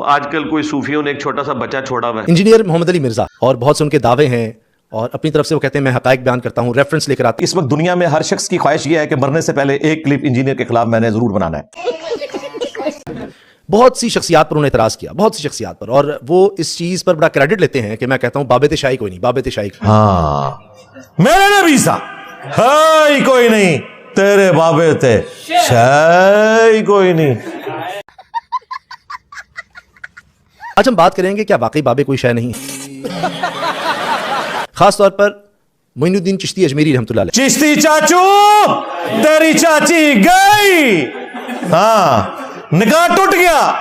وہ آج کل کوئی صوفیوں نے ایک چھوٹا سا بچہ چھوڑا ہوا ہے. انجینئر محمد علی مرزا، اور بہت سے ان کے دعوے ہیں اور اپنی طرف سے وہ کہتے ہیں میں حقائق بیان کرتا ہوں، ریفرنس لے کر آتا ہوں. اس وقت دنیا میں ہر شخص کی خواہش یہ ہے کہ مرنے سے پہلے ایک کلپ انجینئر کے خلاف میں نے ضرور بنانا ہے. بہت سی شخصیات پر انہوں نے اعتراض کیا، بہت سی شخصیات پر، اور وہ اس چیز پر بڑا کریڈٹ لیتے ہیں کہ میں کہتا ہوں بابت شاہی کوئی نہیں، بابت شاہی. ہاں میرے نبی سا ہائی کوئی نہیں، تیرے بابت شاہی کوئی نہیں. آج ہم بات کریں گے کیا واقعی بابے کوئی شے نہیں ہے، خاص طور پر معین الدین چشتی اجمیری رحمۃ اللہ علیہ. چشتی چاچو تیری چاچی گئی، ہاں نکاح ٹوٹ گیا،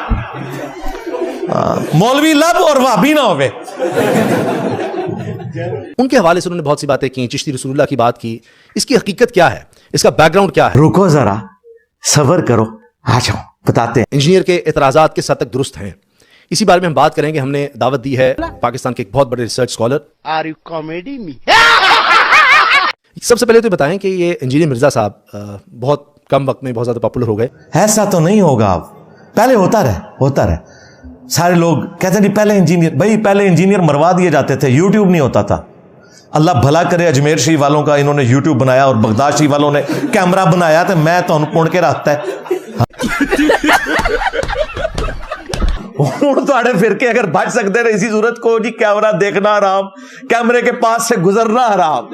مولوی لب اور وہابی نہ ہوئے. ان کے حوالے سے انہوں نے بہت سی باتیں کی، چشتی رسول اللہ کی بات کی. اس کی حقیقت کیا ہے، اس کا بیک گراؤنڈ کیا ہے؟ رکو ذرا صبر کرو، آ جاؤ بتاتے ہیں. انجینئر کے اعتراضات کس حد تک درست ہیں، اسی بارے میں ہم بات کریں گے. ہم نے دعوت دی ہے پاکستان کے ایک بہت بڑے ریسرچ اسکالر. سب سے پہلے تو بتائیں کہ یہ انجینئر مرزا صاحب بہت کم وقت میں بہت زیادہ پاپولر ہو گئے. ایسا تو نہیں ہوگا، پہلے ہوتا رہے. سارے لوگ کہتے ہیں پہلے انجینئر، بھائی پہلے انجینئر مروا دیے جاتے تھے، یوٹیوب نہیں ہوتا تھا. اللہ بھلا کرے اجمیر شریف والوں کا، انہوں نے یوٹیوب بنایا اور بغداد شریف والوں نے کیمرہ بنایا، تو میں تو پڑ کے رکھتا ہے. ہوں تھوڑے فرقے اگر بچ سکتے رہے اسی صورت کو جی کیمرہ دیکھنا حرام، کیمرے کے پاس سے گزرنا حرام.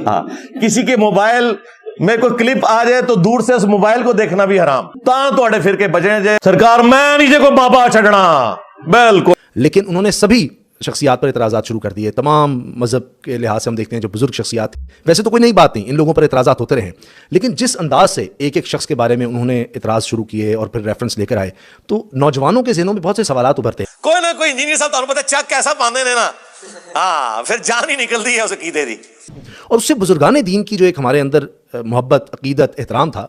ہاں کسی کے موبائل میں کوئی کلپ آ جائے تو دور سے اس موبائل کو دیکھنا بھی حرام. تاں تھوڑے فرقے بجے جے سرکار میں نیچے کو بابا چھڑنا بالکل. لیکن انہوں نے سبھی شخصیات پر اعتراضات شروع کر دیے. تمام مذہب کے لحاظ سے ہم دیکھتے ہیں جو بزرگ شخصیات، ویسے تو کوئی نئی بات نہیں، ان لوگوں پر اعتراضات ہوتے رہے، لیکن جس انداز سے ایک ایک شخص کے بارے میں انہوں نے اعتراض شروع کیے اور پھر ریفرنس لے کر آئے تو نوجوانوں کے ذہنوں میں بہت سے سوالات ابھرتے ہیں. کوئی نہ کوئی انجینئر صاحب پتہ چک کیسا باندھے نا، ہاں پھر جان ہی نکلتی ہے اس کی تیری. اور اس سے بزرگان دین کی جو ایک ہمارے اندر محبت، عقیدت، احترام تھا،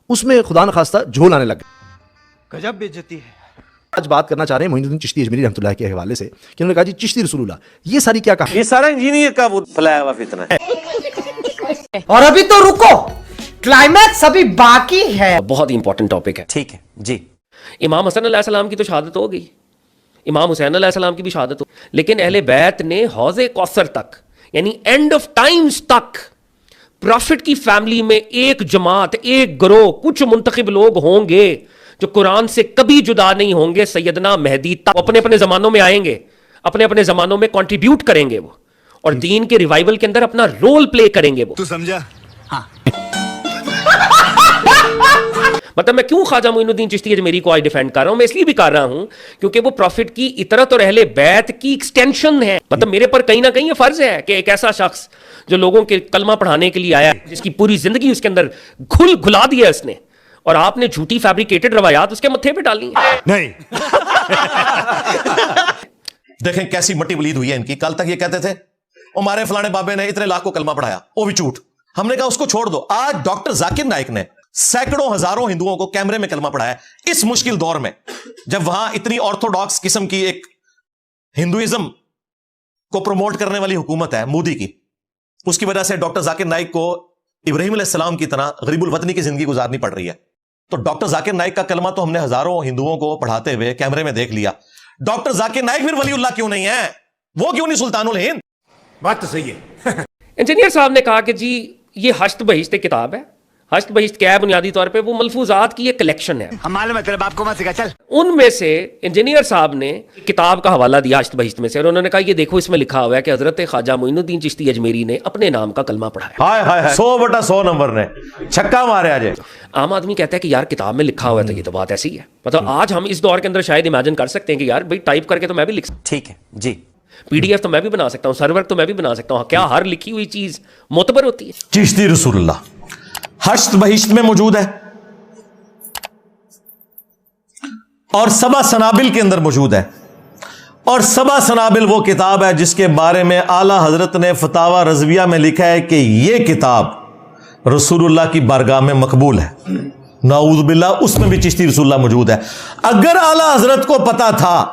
اس میں خدا نخواستہ جھول آنے لگ گئے. گجب بے عزتی ہے. آج بات کرنا چاہ رہے ہیں معین الدین چشتی اجمیری رحمۃ اللہ کے حوالے سے کہ انہوں نے کہا جی چشتی رسول اللہ، یہ ساری کیا کہا؟ یہ سارا انجینئر کا وہ پھیلایا ہوا فتنہ ہے. اور ابھی تو رکو، کلائمیکس ابھی باقی ہے. بہت ہی امپورٹنٹ ٹاپک ہے. ٹھیک ہے جی. امام حسن علیہ السلام کی تو شہادت ہو گئی، امام حسین علیہ السلام کی بھی شہادت ہو، لیکن اہل بیت نے حوض کوثر تک یعنی اینڈ آف ٹائمز تک پروفٹ کی فیملی میں ایک جماعت، ایک گروہ، کچھ منتخب لوگ ہوں گے جو قرآن سے کبھی جدا نہیں ہوں گے. سیدنا مہدی تک اپنے اپنے زمانوں میں آئیں گے، اپنے اپنے زمانوں میں کنٹریبیوٹ کریں گے وہ، اور دین کے ریوائول کے اندر اپنا رول پلے کریں گے وہ. تو سمجھا؟ ہاں. مطلب میں کیوں خواجہ معین الدین چشتی اجمیری کو آج ڈیفینڈ کر رہا ہوں؟ میں اس لیے بھی کر رہا ہوں کیونکہ وہ پروفٹ کی اطرت اور اہل بیت کی ایکسٹینشن ہے. مطلب میرے پر کہیں نہ کہیں یہ فرض ہے کہ ایک ایسا شخص جو لوگوں کے کلمہ پڑھانے کے لیے آیا ہے، جس کی پوری زندگی اس کے اندر گھلا دیا اس نے، اور آپ نے جھوٹی فیبریکیٹڈ روایات اس کے متھے پہ ڈالی ہیں. نہیں دیکھیں کیسی مٹی بلید ہوئی ہے ان کی. کل تک یہ کہتے تھے ہمارے فلانے بابے نے اتنے لاکھ کو کلمہ پڑھایا، وہ بھی جھوٹ. ہم نے کہا اس کو چھوڑ دو. آج ڈاکٹر ذاکر نائک نے سینکڑوں ہزاروں ہندوؤں کو کیمرے میں کلمہ پڑھایا اس مشکل دور میں، جب وہاں اتنی آرتھوڈاکس قسم کی ایک ہندوازم کو پروموٹ کرنے والی حکومت ہے مودی کی. اس کی وجہ سے ڈاکٹر ذاکر نائک کو ابراہیم علیہ السلام کی طرح غریب الوطنی کی زندگی گزارنی پڑ رہی ہے. تو ڈاکٹر ذاکر نائک کا کلمہ تو ہم نے ہزاروں ہندوؤں کو پڑھاتے ہوئے کیمرے میں دیکھ لیا. ڈاکٹر ذاکر نائک پھر ولی اللہ کیوں نہیں ہے؟ وہ کیوں نہیں سلطان الہند؟ بات تو صحیح ہے. انجینئر صاحب نے کہا کہ جی یہ حشت بہشت کتاب ہے. حشت بہشت کیا ہے؟ بنیادی طور پہ وہ ملفوظات کی ایک کلیکشن ہے. ہم معلوم ہے تیرے باپ کو مت سکھا. چل ان میں سے انجینئر صاحب نے کتاب کا حوالہ دیا حشت بہشت میں سے، اور انہوں نے کہا یہ دیکھو اس میں لکھا ہوا ہے کہ حضرت خواجہ معین الدین چشتی اجمیری نے اپنے نام کا کلمہ پڑھایا. ہائے ہائے 100/100 نمبر نے چھکا مارے. آج عام آدمی کہتا ہے کہ یار کتاب میں لکھا ہوا ہے تو یہ تو بات ایسی ہے. مطلب آج ہم اس دور کے اندر شاید امیجن کر سکتے ہیں کہ یار بھائی ٹائپ کر کے تو میں بھی لکھ سکتا ہوں. ٹھیک ہے جی. پی ڈی ایف تو میں بھی بنا سکتا ہوں، سرور تو میں بھی بنا سکتا ہوں. کیا ہر لکھی ہوئی چیز معتبر ہوتی ہے؟ چشتی رسول اللہ حشت بہشت میں موجود ہے اور سبا سنابل کے اندر موجود ہے. اور سبا سنابل وہ کتاب ہے جس کے بارے میں اعلی حضرت نے فتاوی رضویہ میں لکھا ہے کہ یہ کتاب رسول اللہ کی بارگاہ میں مقبول ہے. نعوذ باللہ اس میں بھی چشتی رسول اللہ موجود ہے. اگر اعلی حضرت کو پتا تھا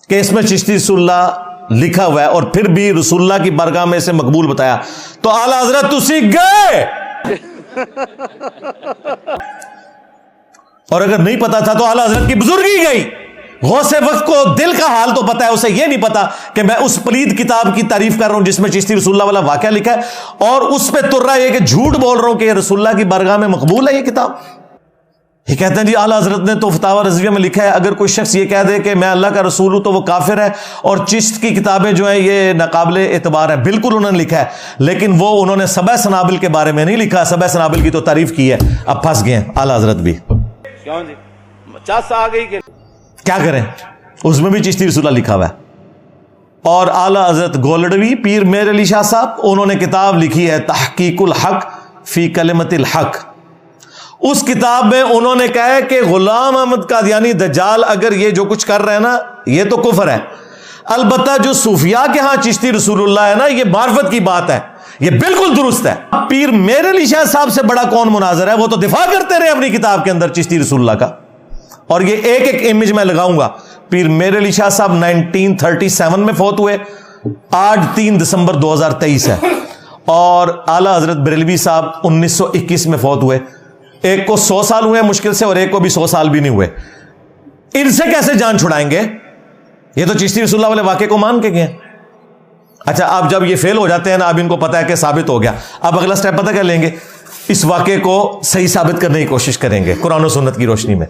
کہ اس میں چشتی رسول اللہ لکھا ہوا ہے اور پھر بھی رسول اللہ کی بارگاہ میں اسے مقبول بتایا تو اعلی حضرت اسی گئے. اور اگر نہیں پتا تھا تو اعلیٰ حضرت کی بزرگی گئی. غوث وقت کو دل کا حال تو پتا ہے, اسے یہ نہیں پتا کہ میں اس پلید کتاب کی تعریف کر رہا ہوں جس میں چشتی رسول اللہ والا واقعہ لکھا ہے, اور اس پہ تر رہا ہے کہ جھوٹ بول رہا ہوں کہ یہ رسول اللہ کی بارگاہ میں مقبول ہے یہ کتاب. یہ کہتے ہیں جی اعلیٰ حضرت نے تو فتاوی رضویہ میں لکھا ہے اگر کوئی شخص یہ کہہ دے کہ میں اللہ کا رسول ہوں تو وہ کافر ہے, اور چشت کی کتابیں جو ہیں یہ ناقابل اعتبار ہیں. بالکل انہوں نے لکھا ہے, لیکن وہ انہوں نے سبع سنابل کے بارے میں نہیں لکھا. سبع سنابل کی تو تعریف کی ہے, اب پھنس گئے ہیں اعلیٰ حضرت بھی. کیوں جی چس آ گئی کہ کیا کریں, اس میں بھی چشتی رسول اللہ لکھا ہوا ہے. اور اعلیٰ حضرت گولڑوی پیر میر علی شاہ صاحب, انہوں نے کتاب لکھی ہے تحقیق الحق فی کلمت الحق. اس کتاب میں انہوں نے کہا ہے کہ غلام احمد قادیانی دجال اگر یہ جو کچھ کر رہے ہیں نا یہ تو کفر ہے, البتہ جو صوفیاء کے ہاں چشتی رسول اللہ ہے نا یہ معرفت کی بات ہے, یہ بالکل درست ہے. پیر میر علی شاہ صاحب سے بڑا کون مناظر ہے, وہ تو دفاع کرتے رہے اپنی کتاب کے اندر چشتی رسول اللہ کا. اور یہ ایک ایک امیج میں لگاؤں گا. پیر میر علی شاہ صاحب 1937 میں فوت ہوئے, آج 3 دسمبر 2023 ہے. اور اعلیٰ حضرت بریلوی صاحب 1921 میں فوت ہوئے. ایک کو 100 سال ہوئے مشکل سے, اور ایک کو بھی 100 سال بھی نہیں ہوئے. ان سے کیسے جان چھڑائیں گے, یہ تو چشتی رسول اللہ والے واقعے کو مان کے گئے. اچھا اب جب یہ فیل ہو جاتے ہیں نا, اب ان کو پتا ہے کہ ثابت ہو گیا, اب اگلا سٹیپ پتہ کیا لیں گے, اس واقعے کو صحیح ثابت کرنے کی کوشش کریں گے قرآن و سنت کی روشنی میں.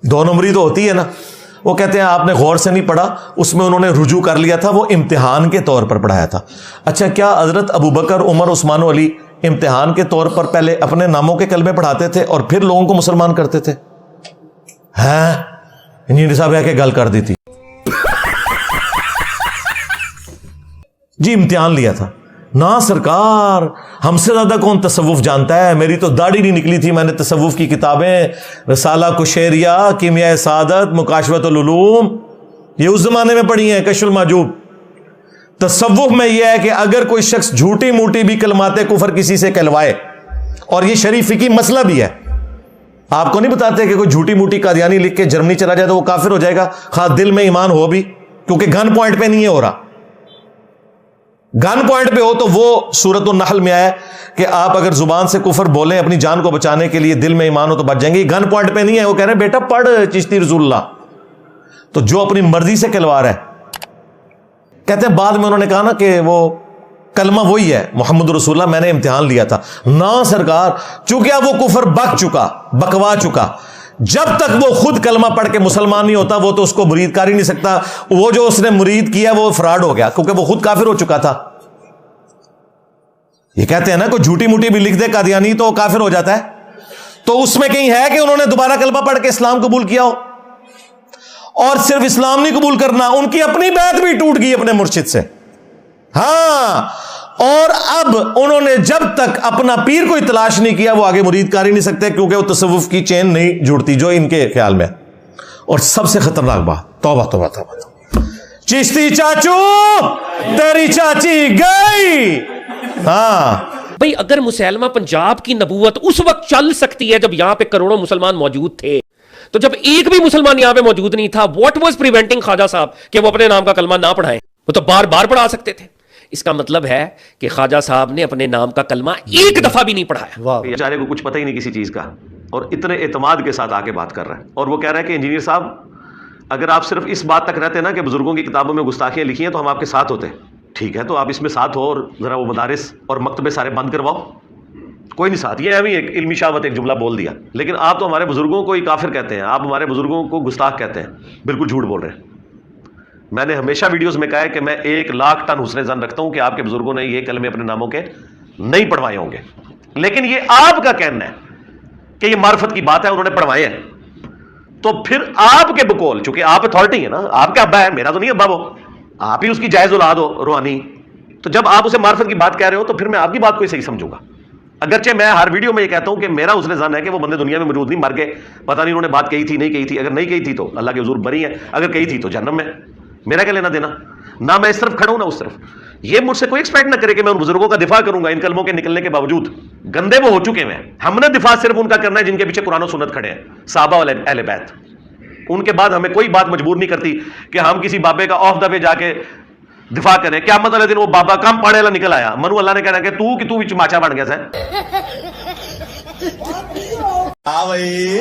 2 نمبری تو ہوتی ہے نا, وہ کہتے ہیں آپ نے غور سے نہیں پڑھا, اس میں انہوں نے رجوع کر لیا تھا, وہ امتحان کے طور پر پڑھایا تھا. اچھا کیا حضرت ابو بکر, عمر, عثمان و علی امتحان کے طور پر پہلے اپنے ناموں کے کلمے پڑھاتے تھے اور پھر لوگوں کو مسلمان کرتے تھے؟ ہاں انجینئر صاحب ہے کہ گل کر دی تھی جی, امتحان لیا تھا نا سرکار. ہم سے زیادہ کون تصوف جانتا ہے, میری تو داڑھی نہیں نکلی تھی, میں نے تصوف کی کتابیں رسالہ کشیریہ, کیمیاء سعادت, مکاشفۃ العلوم یہ اس زمانے میں پڑھی ہیں, کشف المحجوب. تصوف میں یہ ہے کہ اگر کوئی شخص جھوٹی موٹی بھی کلمات کفر کسی سے کہلوائے, اور یہ شریف فقہی مسئلہ بھی ہے, آپ کو نہیں بتاتے کہ کوئی جھوٹی موٹی قادیانی لکھ کے جرمنی چلا جائے تو وہ کافر ہو جائے گا, خواہ دل میں ایمان ہو بھی, کیونکہ گن پوائنٹ پہ نہیں ہے ہو رہا. گن پوائنٹ پہ ہو تو وہ سورۃ النحل میں آیا کہ آپ اگر زبان سے کفر بولیں اپنی جان کو بچانے کے لیے, دل میں ایمان ہو تو بچ جائیں گے. گن پوائنٹ پہ نہیں ہے, وہ کہہ رہے ہیں بیٹا پڑھ چشتی رسول اللہ. تو جو اپنی مرضی سے کہلوا رہا ہے, کہتے ہیں بعد میں انہوں نے کہا نا کہ وہ کلمہ وہی ہے محمد رسول اللہ, میں نے امتحان لیا تھا. نا سرکار, چونکہ اب وہ کفر بکوا چکا, جب تک وہ خود کلمہ پڑھ کے مسلمان نہیں ہوتا وہ تو اس کو مرید کر ہی نہیں سکتا. وہ جو اس نے مرید کیا وہ فراڈ ہو گیا, کیونکہ وہ خود کافر ہو چکا تھا. یہ کہتے ہیں نا کوئی جھوٹی موٹی بھی لکھ دے قادیانی تو کافر ہو جاتا ہے, تو اس میں کہیں ہے کہ انہوں نے دوبارہ کلمہ پڑھ کے اسلام قبول کیا ہو. اور صرف اسلام نہیں قبول کرنا, ان کی اپنی بیعت بھی ٹوٹ گئی اپنے مرشد سے. ہاں, اور اب انہوں نے جب تک اپنا پیر کوئی تلاش نہیں کیا وہ آگے مرید کر ہی نہیں سکتے, کیونکہ وہ تصوف کی چین نہیں جڑتی جو ان کے خیال میں. اور سب سے خطرناک بات, توبہ توبہ توبہ, چشتی چاچو تیری چاچی گئی. ہاں بھئی اگر مسلمہ پنجاب کی نبوت اس وقت چل سکتی ہے جب یہاں پہ کروڑوں مسلمان موجود تھے, تو جب ایک بھی مسلمان یہاں پہ موجود نہیں تھا, واٹ واز پریونٹنگ خواجہ صاحب کہ وہ اپنے نام کا کلمہ نہ پڑھائیں؟ وہ تو بار بار پڑھا سکتے تھے. اس کا مطلب ہے کہ خواجہ صاحب نے اپنے نام کا کلمہ ایک دفعہ بھی نہیں پڑھایا. بیچارے کو کچھ پتہ ہی نہیں کسی چیز کا, اور اتنے اعتماد کے ساتھ آگے بات کر رہا ہے. اور وہ کہہ رہا ہے کہ انجینئر صاحب اگر آپ صرف اس بات تک رہتے نا کہ بزرگوں کی کتابوں میں گستاخیاں لکھی ہیں تو ہم آپ کے ساتھ ہوتے. ٹھیک ہے, تو آپ اس میں ساتھ ہو, اور ذرا وہ مدارس اور مکتبے سارے بند کرواؤ. کوئی نہیں ساتھ, یہ ابھی ایک علمی شاوت ایک جملہ بول دیا, لیکن آپ تو ہمارے بزرگوں کو ہی کافر کہتے ہیں, آپ ہمارے بزرگوں کو گستاخ کہتے ہیں. بالکل جھوٹ بول رہے ہیں. میں نے ہمیشہ ویڈیوز میں کہا ہے کہ میں 1,00,000 ٹن حسن ظن رکھتا ہوں کہ آپ کے بزرگوں نے یہ کلمے اپنے ناموں کے نہیں پڑھوائے ہوں گے, لیکن یہ آپ کا کہنا ہے کہ یہ معرفت کی بات ہے, انہوں نے پڑھوائے ہیں. تو پھر آپ کے بقول, چونکہ آپ اتھارٹی ہیں نا, آپ کا ابا ہے, میرا تو نہیں ابا, وہ آپ ہی اس کی جائز اولاد ہو روحانی, تو جب آپ اسے معرفت کی بات کہہ رہے ہو تو پھر میں آپ کی بات کو ہی صحیح سمجھوں گا. اگرچہ میں ہر ویڈیو میں یہ کہتا ہوں کہ میرا حسن ظن ہے کہ وہ بندے دنیا میں موجود نہیں, مر گئے, پتہ نہیں انہوں نے بات کہی تھی نہیں کہی تھی. اگر نہیں کہی تھی تو اللہ کے حضور بری ہیں, اگر کہی تھی تو جہنم میں. میرا کیا لینا دینا, نہ میں اس طرف کھڑا ہوں نہ اس طرف. یہ مجھ سے کوئی ایکسپیکٹ نہ کرے کہ میں ان بزرگوں کا دفاع کروں گا ان کلموں کے نکلنے کے باوجود. گندے وہ ہو چکے ہیں. ہم نے دفاع صرف ان کا کرنا ہے جن کے پیچھے قرآن و سنت کھڑے ہیں, صحابہ اور اہل بیت. ان کے بعد ہمیں کوئی بات مجبور نہیں کرتی کہ ہم کسی بابے کا آف دا وے جا کے دفاع کریں. کیا مطلب دن وہ بابا کم پڑھے والا نکل آیا, منو اللہ نے کہنا کہ تو ماچا بن گیا سا. ہاں بھائی